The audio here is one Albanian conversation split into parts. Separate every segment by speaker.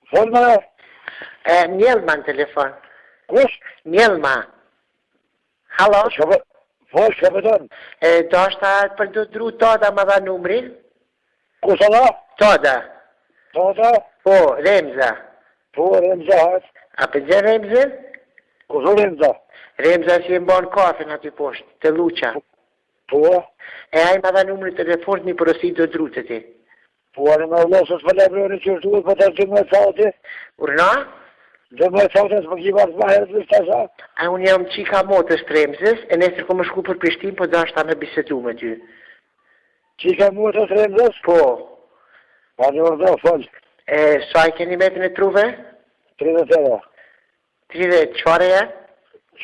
Speaker 1: Folma?
Speaker 2: Mjelma në telefon.
Speaker 1: Kush?
Speaker 2: Mjelma. Halo?
Speaker 1: Shka pëton?
Speaker 2: Do është për do dru Toda më dha numrin?
Speaker 1: Kush Allah?
Speaker 2: Toda.
Speaker 1: Toda?
Speaker 2: Po, Remza.
Speaker 1: Po, Remza hajt.
Speaker 2: A për gjë Remzën?
Speaker 1: Kush o Remza?
Speaker 2: Remza që e mbonë kafën aty poshtë, të Luqa.
Speaker 1: Po?
Speaker 2: Aj më dha numrin telefon një porosi do dru të ti.
Speaker 1: Po, anë me Allah së s'falebroni që shtu e për të më e thati?
Speaker 2: Urna?
Speaker 1: Dhe më e thati s'më kiva të maherët vështë të sa?
Speaker 2: Unë jam qika motës të Remzës, e nesër ko më shku për Prishtinë, po da është ta me bisedu me ty.
Speaker 1: Qika motës Remzës?
Speaker 2: Po.
Speaker 1: Pa një ordo, fol.
Speaker 2: Sa i keni metën e truve?
Speaker 1: 30
Speaker 2: 30, qare e?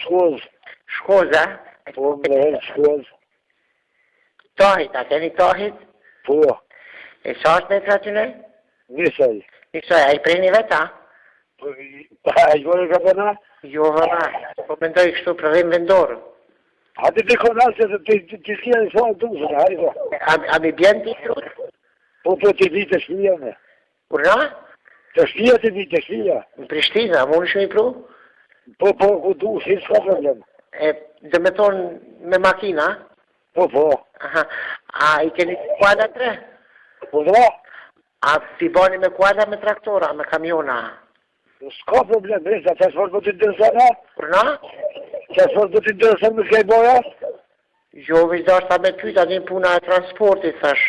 Speaker 1: Shkoz.
Speaker 2: Shkoza?
Speaker 1: Po, me herë shkoz.
Speaker 2: Tahit, a keni tahit?
Speaker 1: Po.
Speaker 2: Sa është metra të ne?
Speaker 1: Nisaj.
Speaker 2: Nisaj, a i prejni veta?
Speaker 1: Po, a i gjore ka përna?
Speaker 2: Jo, vëna, po mendoj kështu prodhim vendorë.
Speaker 1: A ti të konas që të s'kja një sa të dusën, hajdo.
Speaker 2: A mi bjen t'i trut?
Speaker 1: Po, ti di të shpija me.
Speaker 2: Urna?
Speaker 1: Të shpija ti di të shpija.
Speaker 2: Në Prishtina, a mund shumë i pru?
Speaker 1: Po, ku du, si s'ka problem.
Speaker 2: Dhe me thonë me makina?
Speaker 1: Po.
Speaker 2: Aha, a i keni kuadra 3?
Speaker 1: Po, dra?
Speaker 2: A t'i bani me kuadra me traktora, me kamiona?
Speaker 1: S'ka problem, resa, që s'for do t'i dërësën, ha?
Speaker 2: Urna?
Speaker 1: Që s'for do t'i dërësën me s'kaj boja?
Speaker 2: Jo, vish da është ta me pyta një puna e transportit, thash.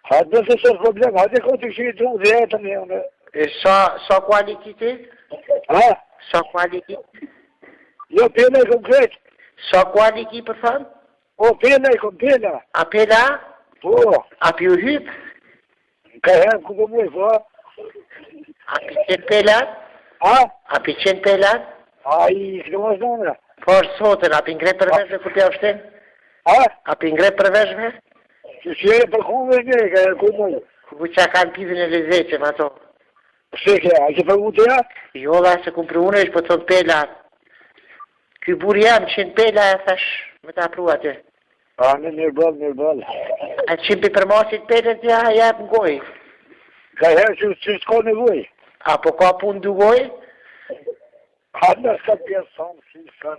Speaker 1: Ha, dhe se s'for problem, ha, dhe ko t'i këshë i tru dhe jetën e unë.
Speaker 2: Sa kuali kiti?
Speaker 1: Ha?
Speaker 2: Sa kuali kiti?
Speaker 1: Jo, pena i kom krejt.
Speaker 2: Sa kuali ki për fanë?
Speaker 1: O, pena i kom, pena.
Speaker 2: A pela?
Speaker 1: Po.
Speaker 2: A pju hyp?
Speaker 1: Ka hem, ku po muj, po.
Speaker 2: A pi qenë pelat?
Speaker 1: Ha?
Speaker 2: A pi qenë pelat?
Speaker 1: A i s'këmos nëmra.
Speaker 2: Por sotën, a pi ngre për veshme kur t'ja vështen?
Speaker 1: Ha?
Speaker 2: A pi ngre për veshme?
Speaker 1: Që e për kuve një, ka e ku muj.
Speaker 2: Ku qa kanë pizën e lezeqem ato?
Speaker 1: Sheke, a që për mu të ja?
Speaker 2: Jo, da se ku për unë është po të thonë pelat. Ky buri jam, qenë pela e thash me ta pru aty.
Speaker 1: A, në mirë bol.
Speaker 2: A qenë për përmasit pelet ja jep në goj?
Speaker 1: Ka herë që s'ka nevoj.
Speaker 2: A po ka pun du goj?
Speaker 1: A në s'ka pjesë samë, si s'ka